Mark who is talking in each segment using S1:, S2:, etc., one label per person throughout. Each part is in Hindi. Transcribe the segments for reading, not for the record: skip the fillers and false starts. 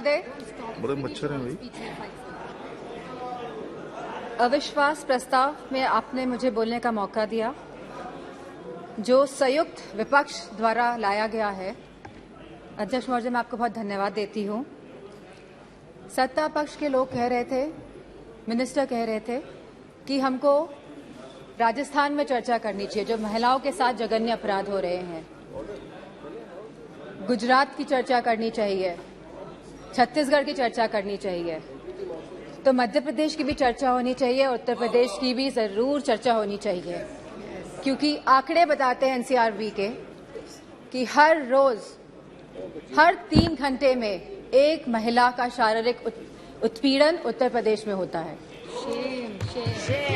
S1: महोदय,
S2: बड़े मच्छर हैं भाई।
S1: अविश्वास प्रस्ताव में आपने मुझे बोलने का मौका दिया, जो संयुक्त विपक्ष द्वारा लाया गया है। अध्यक्ष महोदय, मैं आपको बहुत धन्यवाद देती हूं। सत्ता पक्ष के लोग कह रहे थे, मिनिस्टर कह रहे थे कि हमको राजस्थान में चर्चा करनी चाहिए, जो महिलाओं के साथ जघन्य अपराध हो रहे हैं। गुजरात की चर्चा करनी चाहिए, छत्तीसगढ़ की चर्चा करनी चाहिए, तो मध्य प्रदेश की भी चर्चा होनी चाहिए, उत्तर प्रदेश की भी जरूर चर्चा होनी चाहिए, क्योंकि आंकड़े बताते हैं एनसीआरबी के कि हर रोज, हर 3 घंटे में एक महिला का शारीरिक उत्पीड़न उत्तर प्रदेश में होता है।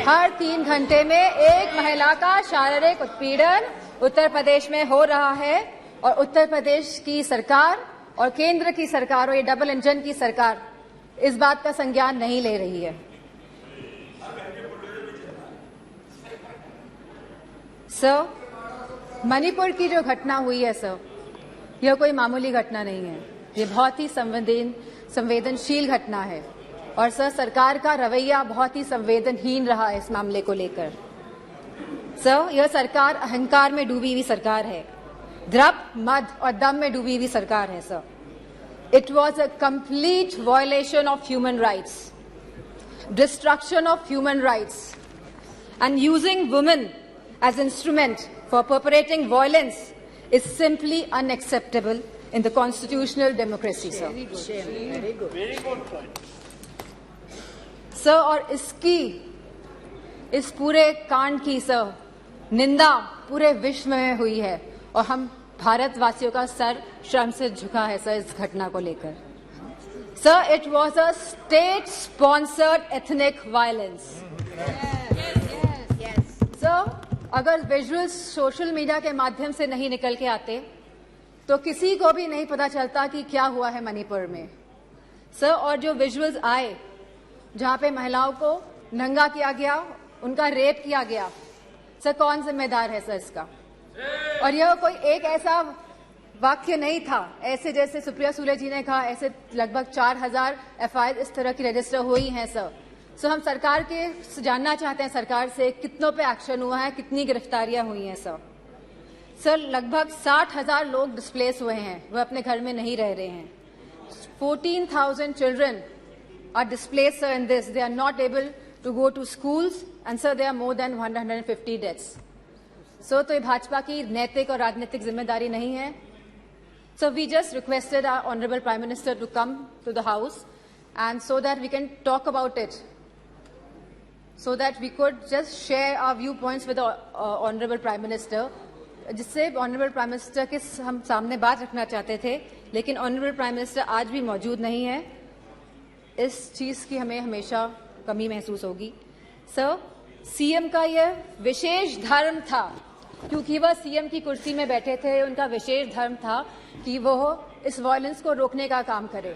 S1: हर 3 घंटे में एक महिला का शारीरिक उत्पीड़न उत्तर प्रदेश में हो रहा है, और उत्तर प्रदेश की सरकार और केंद्र की सरकार और ये डबल इंजन की सरकार इस बात का संज्ञान नहीं ले रही है। सर, मणिपुर की जो घटना हुई है सर, यह कोई मामूली घटना नहीं है, ये बहुत ही संवेदनशील घटना है। और सर, सरकार का रवैया बहुत ही संवेदनहीन रहा है इस मामले को लेकर। सर, यह सरकार अहंकार में डूबी हुई सरकार है, द्रप, मद और दम में डूबी हुई सरकार है sir. It was a complete violation of human rights, destruction of human rights, and using women as instrument for perpetrating violence is simply unacceptable in the constitutional democracy, sir. Very good point. Sir, और इस पूरे कांड की सर निंदा पूरे विश्व में हुई है, और हम भारतवासियों का सर शर्म से झुका है सर इस घटना को लेकर। Sir, it was a state sponsored ethnic violence. Sir, अगर विजुअल्स सोशल मीडिया के माध्यम से नहीं निकल के आते तो किसी को भी नहीं पता चलता कि क्या हुआ है मणिपुर में। सर, और जो विजुअल्स आए जहां पे महिलाओं को नंगा किया गया, उनका रेप किया गया, सर कौन जिम्मेदार है सर इसका? और यह कोई एक ऐसा वाक्य नहीं था, ऐसे जैसे सुप्रिया सुले जी ने कहा, ऐसे लगभग 4000 एफआईआर इस तरह की रजिस्टर हुई हैं सर। सो हम सरकार के जानना चाहते हैं सरकार से कितनों पे एक्शन हुआ है, कितनी गिरफ्तारियां हुई हैं सर। सर, लगभग 60,000 लोग डिस्प्लेस हुए हैं, वह अपने घर में नहीं रह रहे हैं। 14,000 children are displaced sir in this, they are not able to go to schools, and sir there are more than 150 deaths. So तो ये भाजपा की नैतिक और राजनीतिक जिम्मेदारी नहीं है। So we just requested our honourable prime minister to come to the house, and so that we can talk about it, so that we could just share our viewpoints with the honorable prime minister, जिससे honorable prime minister के हम सामने बात रखना चाहते थे, लेकिन honorable prime minister आज भी मौजूद नहीं है। इस चीज की हमें हमेशा कमी महसूस होगी। सर, सीएम का यह विशेष धर्म था, क्योंकि वह सीएम की कुर्सी में बैठे थे, उनका विशेष धर्म था कि वह इस वायलेंस को रोकने का काम करे।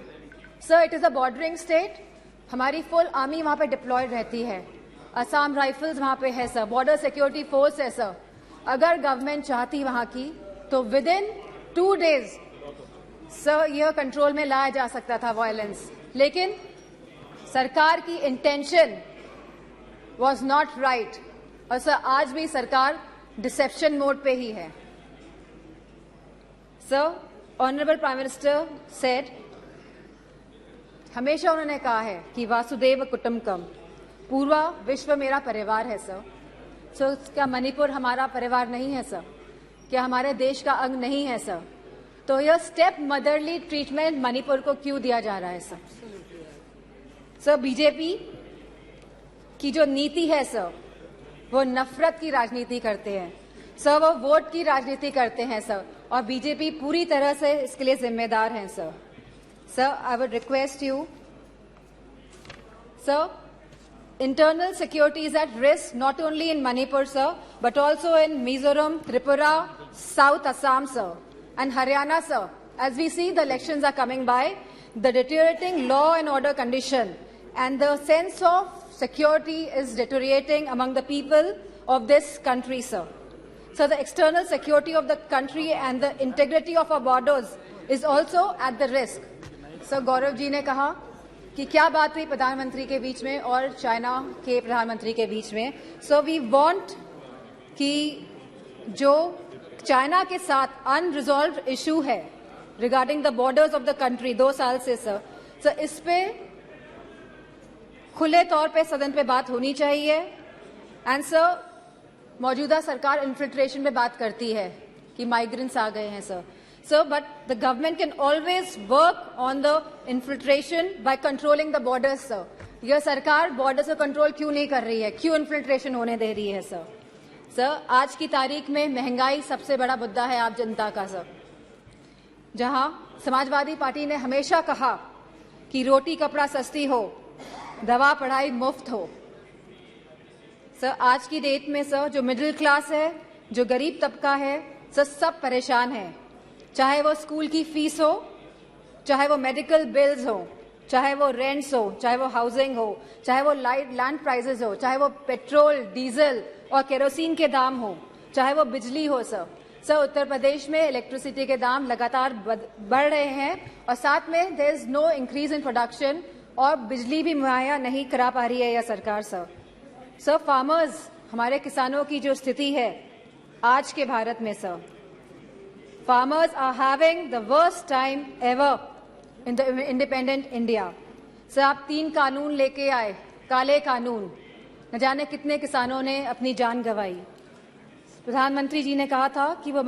S1: Sir, it is a bordering state, हमारी फुल आर्मी वहां पे डिप्लॉयड रहती है, असम राइफल्स वहां पे है सर, बॉर्डर सिक्योरिटी फोर्स है सर। अगर गवर्नमेंट चाहती वहां की तो विद इन 2 डेज सर यह कंट्रोल में लाया जा सकता था वायलेंस, लेकिन सरकार की इंटेंशन वॉज नॉट राइट, और सर आज भी सरकार डिसेप्शन मोड पे ही है। Sir, honourable prime minister said, हमेशा उन्होंने कहा है कि वासुदेव कुटुंबकम, पूरा विश्व मेरा परिवार है सर। सो क्या मणिपुर हमारा परिवार नहीं है सर? क्या हमारे देश का अंग नहीं है सर? तो यह स्टेप मदरली ट्रीटमेंट मणिपुर को क्यों दिया जा रहा है सर? सर, बीजेपी की जो नीति है सर, वो नफरत की राजनीति करते हैं सर, वो वोट की राजनीति करते हैं सर, और बीजेपी पूरी तरह से इसके लिए जिम्मेदार है sir. Sir, I would request you sir, internal security is at risk not only in Manipur, sir, but also in Mizoram, Tripura, South Assam, sir, and Haryana, sir. As we see the elections are coming by, the deteriorating law and order condition and the sense of security is deteriorating among the people of this country, sir. So the external security of the country and the integrity of our borders is also at the risk. Sir Gaurav ji ने कहा कि क्या बात हुई प्रधानमंत्री के बीच में और चाइना के प्रधानमंत्री के बीच में। सो वी वांट कि जो चाइना के साथ अनरिजॉल्व्ड इशू है regarding the borders of the country 2 साल से सर इस पे खुले तौर पे सदन पे बात होनी चाहिए। एंड सर मौजूदा सरकार इन्फिल्ट्रेशन पे बात करती है कि माइग्रेंट्स आ गए हैं sir but the government can always work on the infiltration by controlling the borders sir. यह सरकार बॉर्डर से कंट्रोल क्यों नहीं कर रही है, क्यों इन्फिल्ट्रेशन होने दे रही है सर आज की तारीख में महंगाई सबसे बड़ा मुद्दा है आप जनता का सर। जहां समाजवादी पार्टी ने हमेशा कहा कि रोटी कपड़ा सस्ती हो, दवा पढ़ाई मुफ्त हो। सर आज की डेट में सर जो मिडिल क्लास है, जो गरीब तबका है सर, सब परेशान है। चाहे वो स्कूल की फीस हो, चाहे वो मेडिकल बिल्स हो, चाहे वो रेंट्स हो, चाहे वो हाउसिंग हो, चाहे वो लैंड प्राइसेस हो, चाहे वो पेट्रोल डीजल और केरोसिन के दाम हो, चाहे वो बिजली हो सर उत्तर प्रदेश में इलेक्ट्रिसिटी के दाम लगातार बढ़ रहे हैं और साथ में there is no increase in production और बिजली भी मुहैया नहीं करा पा रही है यह सरकार सर फार्मर्स, हमारे किसानों की जो स्थिति है आज के भारत में sir, farmers are having the worst time ever in the independent India. Sir आप 3 कानून लेके आए, काले कानून, न जाने कितने किसानों ने अपनी जान गंवाई। प्रधानमंत्री जी ने कहा था कि वो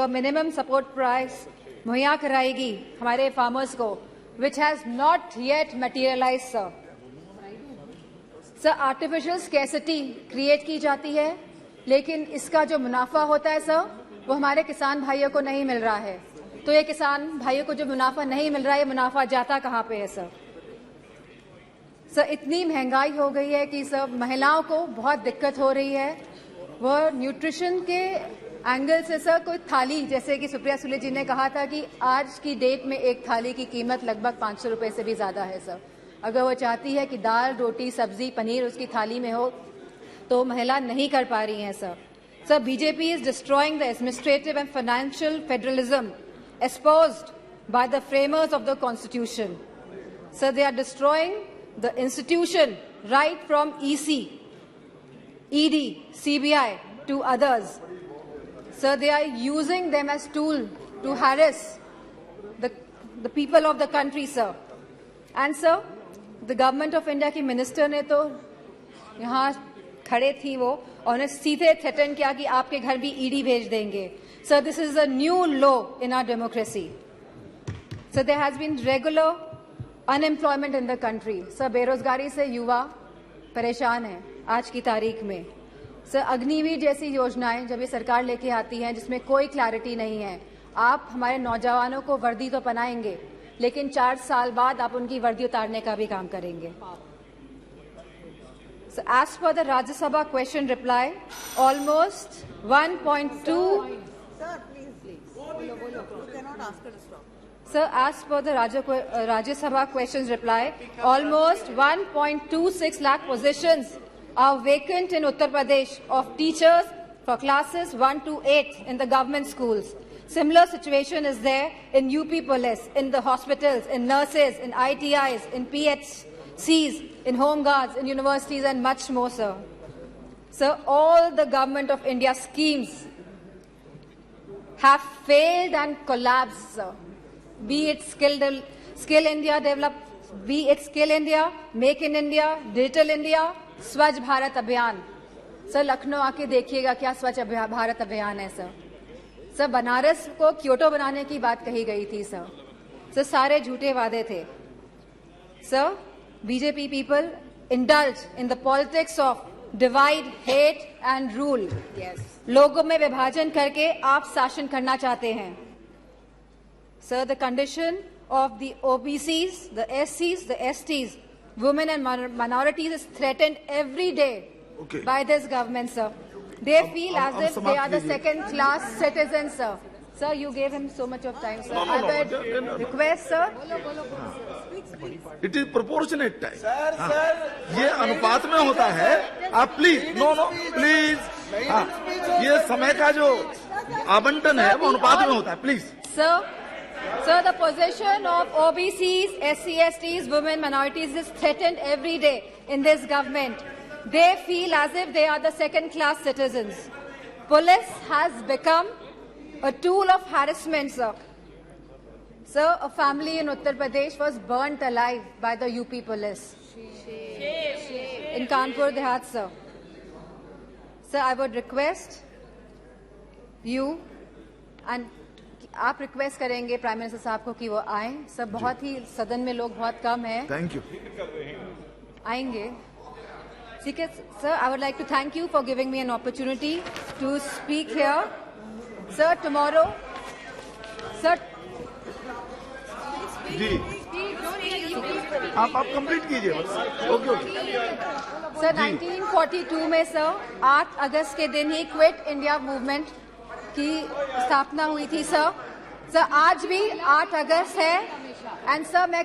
S1: मिनिमम सपोर्ट प्राइस मुहैया कराएगी हमारे फार्मर्स को, which has not yet materialized sir artificial scarcity create की जाती है, लेकिन इसका जो मुनाफा होता है सर वो हमारे किसान भाइयों को नहीं मिल रहा है। तो ये किसान भाइयों को जो मुनाफा नहीं मिल रहा है, ये मुनाफा जाता कहाँ पे है सर इतनी महंगाई हो गई है कि सर महिलाओं को बहुत दिक्कत हो रही है। वह न्यूट्रिशन के एंगल से सर कोई थाली, जैसे कि सुप्रिया सुले जी ने कहा था कि आज की डेट में एक थाली की कीमत लगभग 500 रुपए से भी ज्यादा है सर। अगर वो चाहती है कि दाल रोटी सब्जी पनीर उसकी थाली में हो तो महिला नहीं कर पा रही हैं sir BJP is destroying the administrative and financial federalism espoused by the framers of the constitution sir they are destroying the institution right from EC, ED, CBI to others. Sir, they are using them as tool to harass the people of the country, sir. And sir, the government of India की मिनिस्टर ने तो यहाँ खड़े थी वो और उन्हें सीधे थ्रेटन किया कि आपके घर भी ED भेज देंगे। Sir, this is a new law in our democracy. Sir, there has been regular unemployment in the country. Sir, बेरोजगारी से युवा परेशान है आज की तारीख में। सर अग्निवीर जैसी योजनाएं जब ये सरकार लेके आती हैं जिसमें कोई क्लैरिटी नहीं है, आप हमारे नौजवानों को वर्दी तो पहनाएंगे लेकिन 4 साल बाद आप उनकी वर्दी उतारने का भी काम करेंगे। So as per the Rajya Sabha question reply, almost 1.2
S3: Sir, please. You cannot ask her to stop.
S1: Sir, as per the Rajya Sabha questions reply, almost 1.26 lakh positions are vacant in Uttar Pradesh of teachers for classes 1 to 8 in the government schools. Similar situation is there in UP police, in the hospitals, in nurses, in ITIs, in PHCs, in home guards, in universities and much more, sir. Sir, all the government of India schemes have failed and collapsed, sir. Be it Skill India develop, be it Skill India, Make in India, Digital India, स्वच्छ भारत अभियान। सर लखनऊ आके देखिएगा क्या स्वच्छ भारत अभियान है सर बनारस को क्योटो बनाने की बात कही गई थी सर सारे झूठे वादे थे sir. BJP people indulge in the politics of divide, hate and rule. लोगों में विभाजन करके आप शासन करना चाहते हैं sir. The condition of the OBCs, the SCs, the STs, women and minorities is threatened every day by this government, sir. They feel as if they are the second-class citizens, sir. Sir, you gave him so much of time, sir. I would request, sir.
S2: It is proportionate time. Sir, ये अनुपात में होता है। आप प्लीज प्लीज ये समय का जो आवंटन है वो अनुपात में होता है, please.
S1: Sir, Sir, the position of OBCs, SC/STs, women, minorities is threatened every day in this government. They feel as if they are the second-class citizens. Police has become a tool of harassment, sir. Sir, a family in Uttar Pradesh was burnt alive by the UP police in Kanpur Dehat, sir. Sir, I would request you and आप रिक्वेस्ट करेंगे प्राइम मिनिस्टर साहब को कि वो आए। सब बहुत ही सदन में लोग बहुत कम हैं।
S2: Thank you.
S1: आएंगे, ठीक है sir. I would like to thank you for giving me an opportunity to speak here, sir. Tomorrow, sir
S2: ji आप कंप्लीट कीजिए बस। Okay okay
S1: sir. 1942 में सर 8 अगस्त के दिन ही क्विट इंडिया मूवमेंट की स्थापना हुई थी, सर। सर आज भी 8 अगस्त है। एंड सर मैं